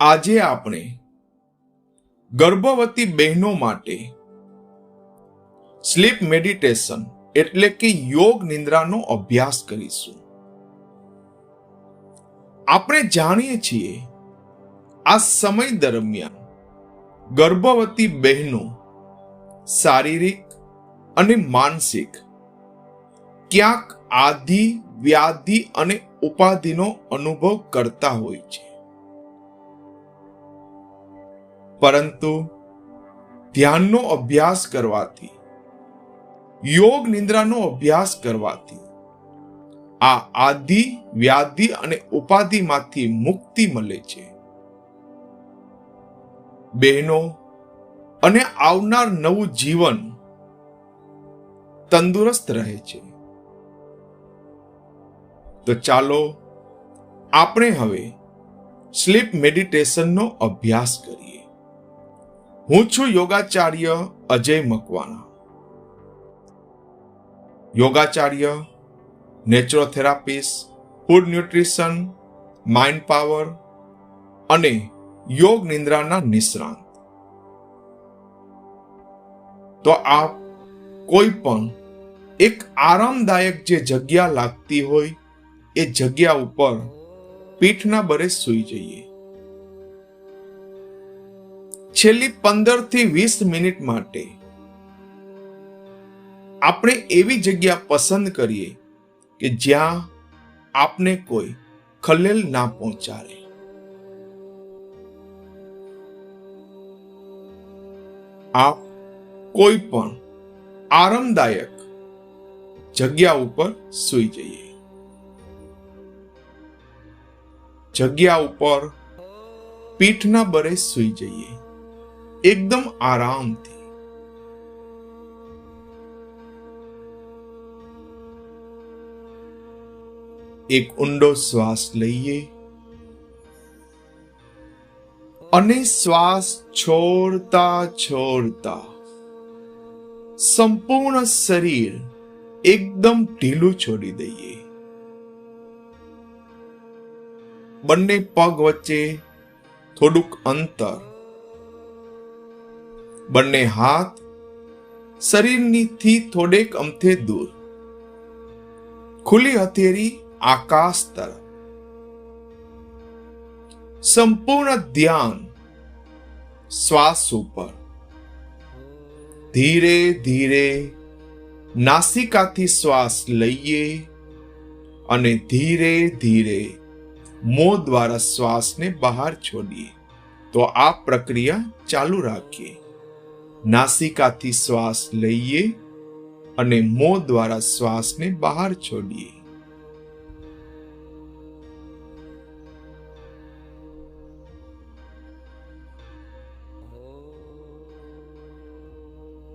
આજે આપણે ગર્ભવતી બહેનો માટે સ્લીપ મેડિટેશન એટલે કે યોગ નિંદ્રાનો અભ્યાસ કરીશું. આપણે જાણીએ છીએ આ સમય દરમિયાન ગર્ભવતી બહેનો શારીરિક અને માનસિક ક્યાંક આધિ વ્યાધિ અને ઉપાધિનો અનુભવ કરતા હોય છે. પરંતુ ધ્યાનનો અભ્યાસ કરવાથી, યોગ નિંદ્રાનો અભ્યાસ કરવાથી આ આધિ વ્યાધિ અને ઉપાધિમાંથી મુક્તિ મળે છે. બહેનો અને આવનાર નવું જીવન તંદુરસ્ત રહે છે. તો ચાલો આપણે હવે સ્લીપ મેડિટેશનનો અભ્યાસ કરીએ. હું છું યોગાચાર્ય અજય મકવાણા. યોગાચાર્ય, naturotherapist, food nutrition, mind power અને યોગ નિંદ્રાના નિષ્ણાંત. તો આપ કોઈ પણ એક આરામદાયક જે જગ્યા લાગતી હોય એ જગ્યા ઉપર પીઠના બરે સૂઈ જઈએ. છેલ્લી 15 થી 20 મિનિટ માટે આપણે એવી જગ્યા પસંદ કરીએ કે જ્યાં આપને કોઈ ખલેલ ના પહોંચાડે. આપ કોઈ પણ આરામદાયક જગ્યા ઉપર સૂઈ જઈએ. જગ્યા ઉપર પીઠના બરે સૂઈ જઈએ એકદમ આરામથી. એક ઊંડો શ્વાસ લઈએ અને શ્વાસ છોડતા છોડતા સંપૂર્ણ શરીર એકદમ ઢીલું છોડી દઈએ. બંને પગ વચ્ચે થોડુંક અંતર, બંને હાથ શરીરથી થોડેક અમથે દૂર, ખુલ્લી હથેળી આકાશ તરફ. સંપૂર્ણ ધ્યાન શ્વાસ ઉપર. ધીરે ધીરે નાસિકાથી શ્વાસ લઈએ અને ધીરે ધીરે મોં દ્વારા શ્વાસને બહાર છોડીએ. તો આ પ્રક્રિયા ચાલુ રાખીએ. નાસિકાથી શ્વાસ લઈએ અને મોં દ્વારા શ્વાસને બહાર છોડીએ.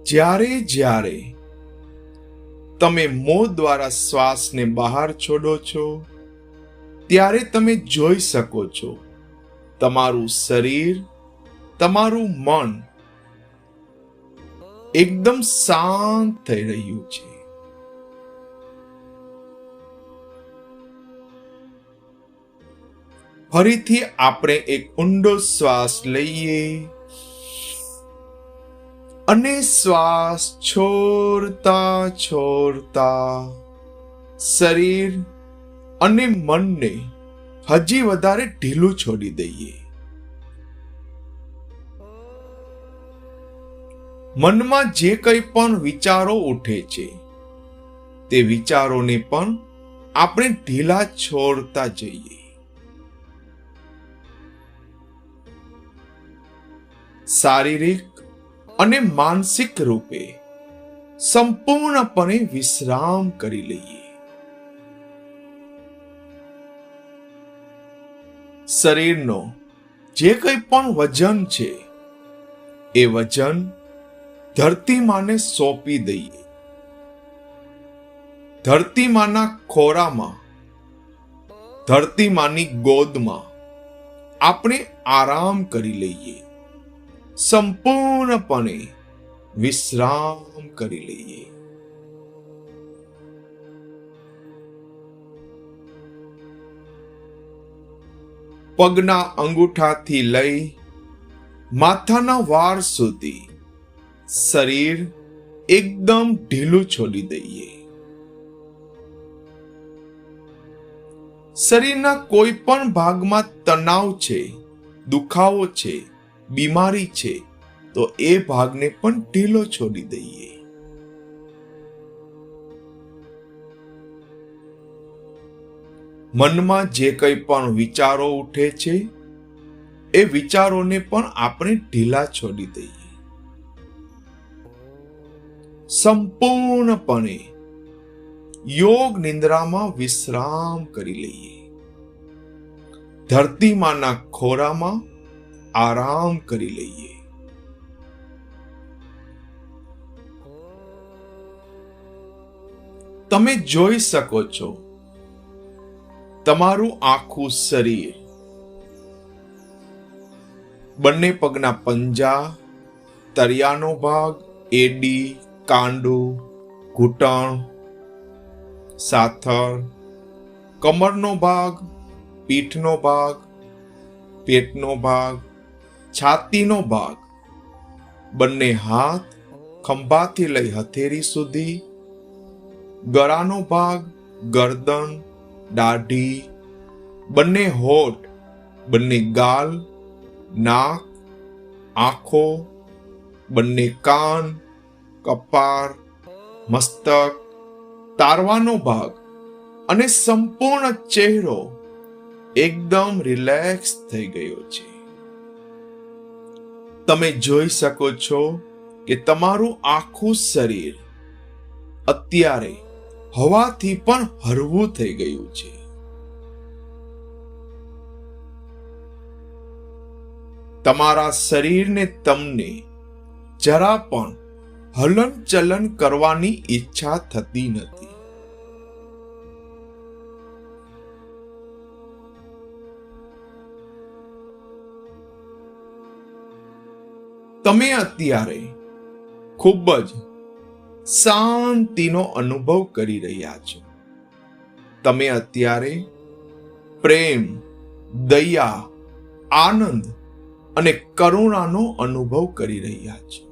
જ્યારે જ્યારે તમે મોં દ્વારા શ્વાસને બહાર છોડો છો ત્યારે તમે જોઈ શકો છો તમારું શરીર, તમારું મન એકદમ શાંત થઈ રહ્યું છે. ફરીથી આપણે એક ઊંડો શ્વાસ લઈએ અને શ્વાસ છોડતા છોડતા શરીર અને મનને હજી વધારે ઢીલું છોડી દઈએ. મનમાં જે કંઈ પણ વિચારો ઉઠે છે તે વિચારોને પણ આપણે ઢીલા છોડતા જઈએ. શારીરિક અને માનસિક રૂપે સંપૂર્ણપણે વિશ્રામ કરી લઈએ. શરીરનો જે કંઈ પણ વજન છે એ વજન ધરતીમાને સોંપી દઈએ. ધરતીમાના ખોરામાં, ધરતીમાની ગોદમાં આપણે આરામ કરી લઈએ. સંપૂર્ણપણે વિશ્રામ કરી લઈએ. પગના અંગૂઠાથી લઈ માથાના વાળ સુધી શરીર એકદમ ઢીલું છોડી દઈએ. શરીરના કોઈ પણ ભાગમાં તણાવ છે, દુખાવો છે, બીમારી છે, તો એ ભાગને પણ ઢીલો છોડી દઈએ. મનમાં જે કંઈ પણ વિચારો ઉઠે છે એ વિચારોને પણ આપણે ઢીલા છોડી દઈએ. સંપૂર્ણપણે યોગ નિંદ્રામાં વિશ્રામ કરી લઈએ. ધરતીમાંના ખોરામાં આરામ કરી લઈએ. તમે જોઈ શકો છો તમારું આખું શરીર, બંને પગના પંજા, તળિયાનો ભાગ, એડી, કાંડું, ઘૂંટણ, સાથળ, કમરનો ભાગ, પીઠનો ભાગ, પેટનો ભાગ, છાતીનો ભાગ, બંને હાથ ખંભાથી લઈ હથેળી સુધી, ગળાનો ભાગ, ગરદન, દાઢી, બંને હોઠ, બંને ગાલ, નાક, આંખો, બંને કાન, કપાળ, મસ્તક, તારવાનો ભાગ અને સંપૂર્ણ ચહેરો એકદમ રિલેક્સ થઈ ગયો છે. તમે જોઈ શકો છો કે તમારું આખું શરીર અત્યારે હવાથી પણ હળવું થઈ ગયું છે. તમારા શરીરને તમને જરા પણ હલનચલન કરવાની ઈચ્છા થતી નથી. તમે અત્યારે ખૂબ જ શાંતિનો અનુભવ કરી રહ્યા છો. તમે અત્યારે પ્રેમ, દયા, આનંદ અને કરુણાનો અનુભવ કરી રહ્યા છો.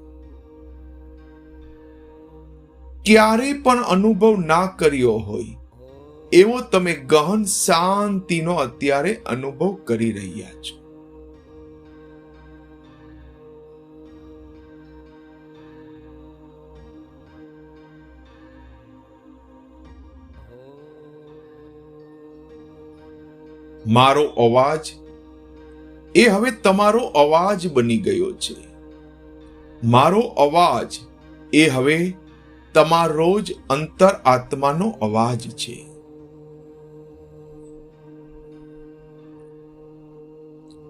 ક્યારેય પણ અનુભવ ના કર્યો હોય એવો તમે ગહન શાંતિનો અત્યારે અનુભવ કરી રહ્યા છો. મારો અવાજ એ હવે તમારો અવાજ બની ગયો છે. મારો અવાજ એ હવે તમારો જ અંતર આત્માનો અવાજ છે.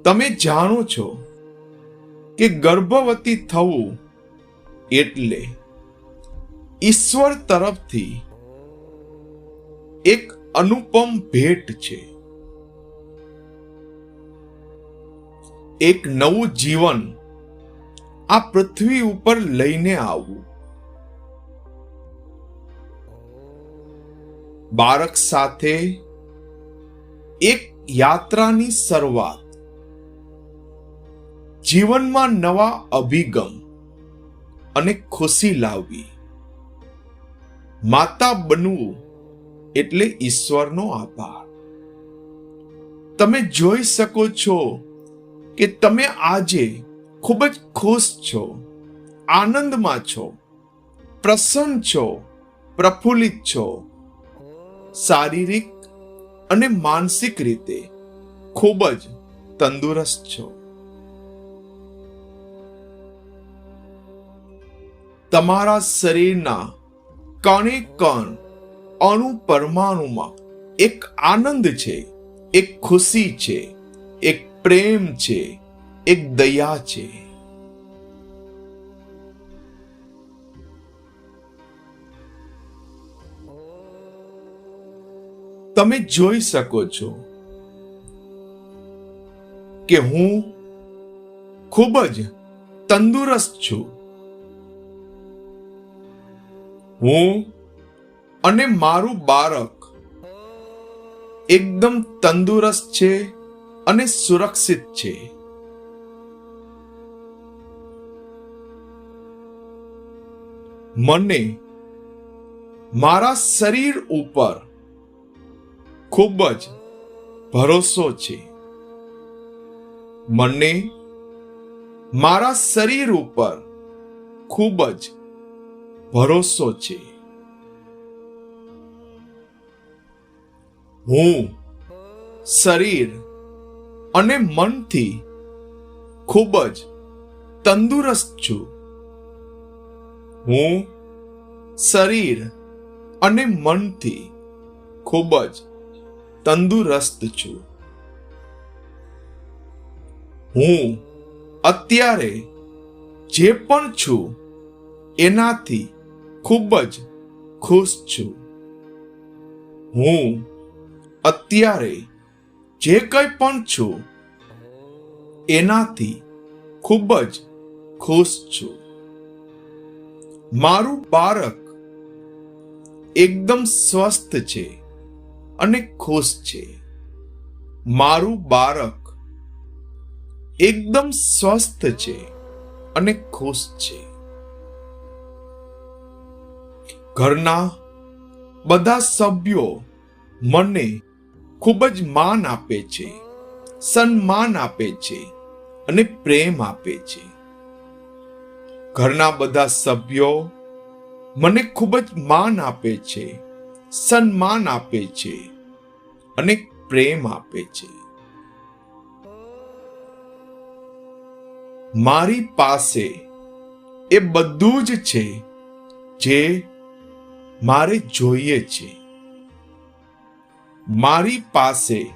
તમે જાણો છો કે ગર્ભવતી થવું એટલે ઈશ્વર તરફથી એક અનુપમ ભેટ છે. એક નવું જીવન આ પૃથ્વી ઉપર લઈને આવવું. બાળક સાથે એક યાત્રાની શરૂઆત. જીવનમાં નવા અભિગમ અને ખુશી લાવવી. માતા બનવું એટલે ઈશ્વરનો આભાર. તમે જોઈ શકો છો કે તમે આજે ખૂબ જ ખુશ છો, આનંદમાં છો, પ્રસન્ન છો, પ્રફુલ્લિત છો, શારીરિક અને માનસિક રીતે ખૂબ જ તંદુરસ્ત છો. તમારા શરીરના કણે કણ, અણુ પરમાણુમાં એક આનંદ છે, એક ખુશી છે, એક પ્રેમ છે, એક દયા છે. તમે જોઈ શકો છો કે હું ખૂબ જ તંદુરસ્ત છું. હું અને મારું બાળક એકદમ તંદુરસ્ત છે, અને સુરક્ષિત છે. મને મારા શરીર ઉપર ખૂબ જ ભરોસો છે. મને મારા શરીર ઉપર ખૂબ જ ભરોસો છે. હું શરીર અને મનથી ખૂબ જ તંદુરસ્ત છું. હું શરીર અને મનથી ખૂબ જ તંદુરસ્ત છું. હું અત્યારે જે પણ છું એનાથી ખૂબ જ ખુશ છું. હું અત્યારે જે કંઈ પણ છું એનાથી ખૂબ જ ખુશ છું. મારું બાળક એકદમ સ્વસ્થ છે અને ખુશ છે. મારું બાળક એકદમ સ્વસ્થ છે અને ખુશ છે. ઘરના બધા સભ્યો મને ખૂબ જ માન આપે છે, સન્માન આપે છે અને પ્રેમ આપે છે. ઘરના બધા સભ્યો મને ખૂબ જ માન આપે છે, સન્માન આપે છે અને પ્રેમ આપે છે. મારી પાસે એ બધું જ છે જે મારે જોઈએ છે. મારી પાસે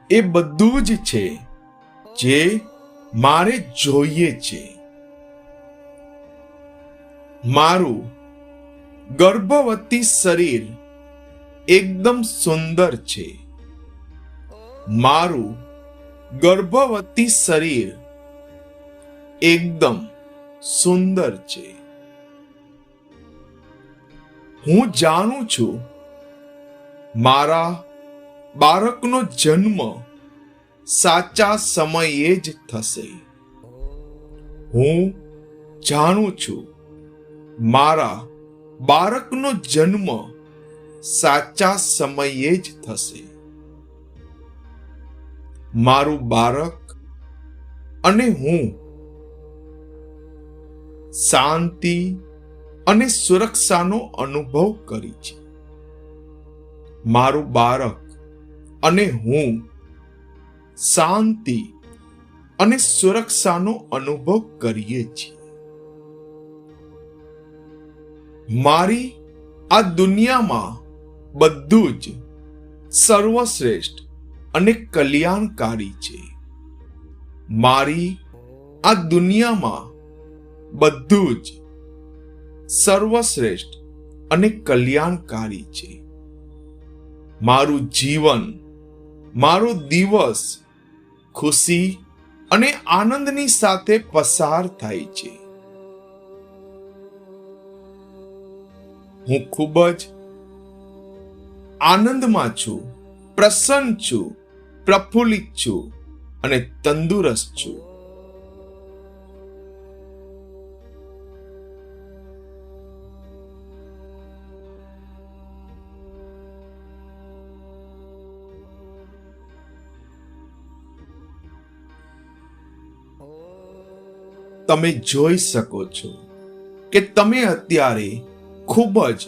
એ બધું જ છે જે મારે જોઈએ છે. મારું ગર્ભવતી શરીર એકદમ સુંદર છે. મારું ગર્ભવતી શરીર એકદમ સુંદર છે. હું જાણું છું મારા બાળકનો જન્મ સાચા સમયે જ થશે. હું જાણું છું મારા બાળકનો જન્મ સાચા સમયે જ થશે. મારું બાળક અને હું શાંતિ અને સુરક્ષાનો અનુભવ કરી છે. મારું બાળક અને હું શાંતિ અને સુરક્ષાનો અનુભવ કરીએ છીએ. મારી આ દુનિયામાં બધું જ સર્વશ્રેષ્ઠ અને કલ્યાણકારી છે. મારી આ દુનિયામાં બધું જ સર્વશ્રેષ્ઠ અને કલ્યાણકારી છે. મારું જીવન, મારો દિવસ ખુશી અને આનંદની સાથે પસાર થાય છે. હું ખૂબ જ આનંદમાં છું, પ્રસન્ન છું, પ્રફુલ્લિત છું અને તંદુરસ્ત છું. તમે જોઈ શકો છો કે તમે અત્યારે ખૂબ જ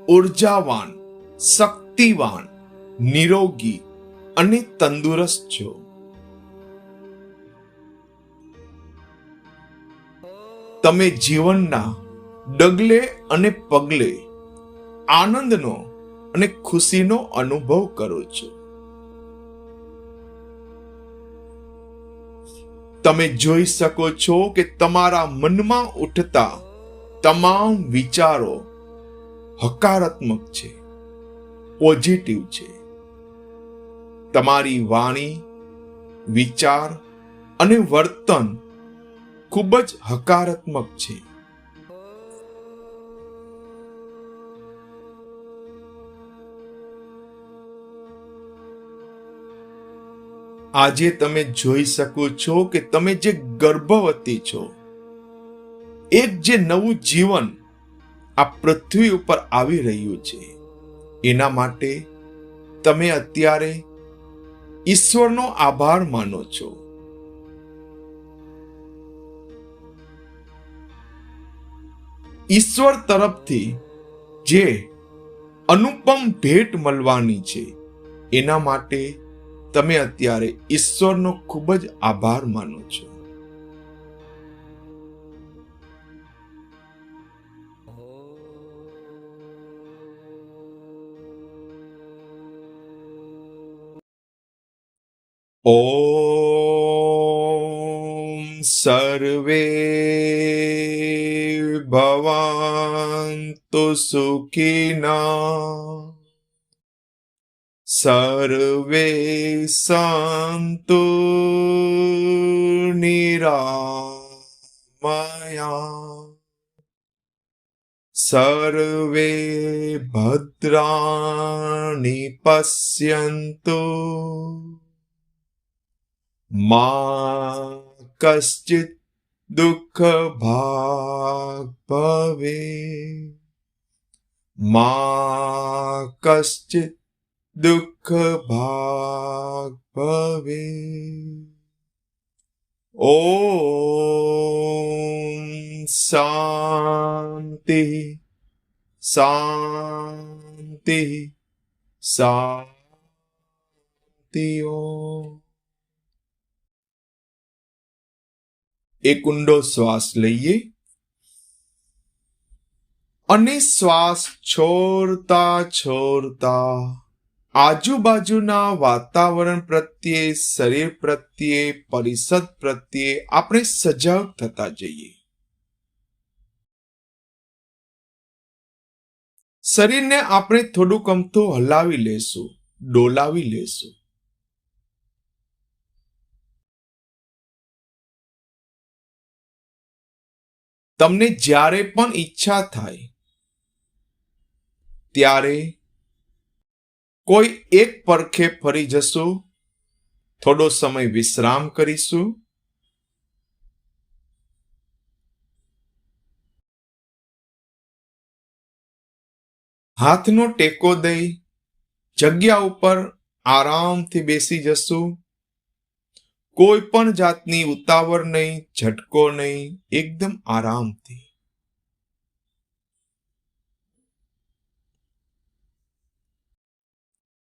ઉર્જાવાન, શક્તિવાન, નિરોગી અને તંદુરસ્ત છો. તમે જીવનના ડગલે અને પગલે આનંદનો અને ખુશીનો અનુભવ કરો છો. તમે જોઈ શકો છો કે તમારા મનમાં ઉઠતા તમામ વિચારો હકારાત્મક છે, પોઝિટિવ છે. તમારી વાણી, વિચાર અને વર્તન ખૂબ જ હકારાત્મક છે. આજે તમે જોઈ શકો છો કે તમે જે ગર્ભવતી છો, એક જે નવું જીવન આ પૃથ્વી ઉપર આવી રહ્યું છે, એના માટે તમે અત્યારે ઈશ્વરનો આભાર માનો છો. ઈશ્વર તરફથી જે અનુપમ ભેટ મળવાની છે, એના માટે તમે અત્યારે ઈશ્વરનો ખૂબ જ આભાર માનો છો. ઓમ સર્વે ભવન્તુ સુખિનઃ, સર્વે સંતુ નિરામયા, સર્વે ભદ્રાણિ પશ્યન્તુ, મા કશ્ચિત દુઃખ ભાગ ભવેત, મા કશ્ચિત દુઃખ ભાગ ભવેત. ઓમ શાંતિ શાંતિ શાંતિ. ઓમ. એક ઊંડો શ્વાસ લઈએ અને શ્વાસ છોડતા છોડતા આજુબાજુના વાતાવરણ પ્રત્યે, શરીર પ્રત્યે, પરિસર પ્રત્યે આપણે સજાગ થતા જઈએ. શરીરને આપણે થોડુંક અમથું હલાવી લેશું, ડોલાવી લેશું. તમને જ્યારે પણ ઈચ્છા થાય ત્યારે કોઈ એક પરખે ફરી જશું, થોડો સમય વિશ્રામ કરીશું. હાથનો ટેકો દઈ જગ્યા ઉપર આરામથી બેસી જશું. કોઈ પણ જાતની ઉતાવળ નહીં, ઝટકો નહીં, એકદમ આરામથી.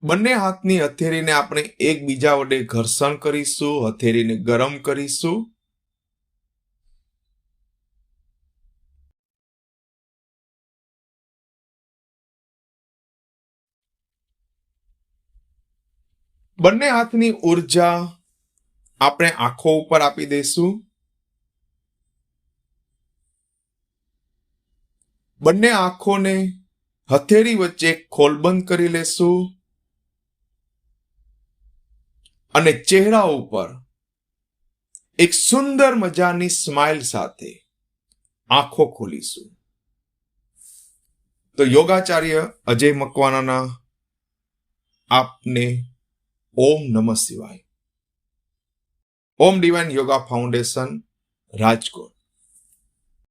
બંને હાથની હથેળીને આપણે એકબીજા વડે ઘર્ષણ કરીશું, હથેળીને ગરમ કરીશું. બંને હાથની ઉર્જા આપણે આંખો ઉપર આપી દઈશું. બંને આંખોને હથેળી વચ્ચે ખોલબંધ કરી લેશું અને ચહેરા ઉપર એક સુંદર મજાની સ્માઇલ સાથે આંખો ખોલીશું. તો યોગાચાર્ય અજય મકવાણાના આપને ઓમ નમઃ શિવાય. ઓમ ડિવાઇન યોગા ફાઉન્ડેશન, રાજકોટ.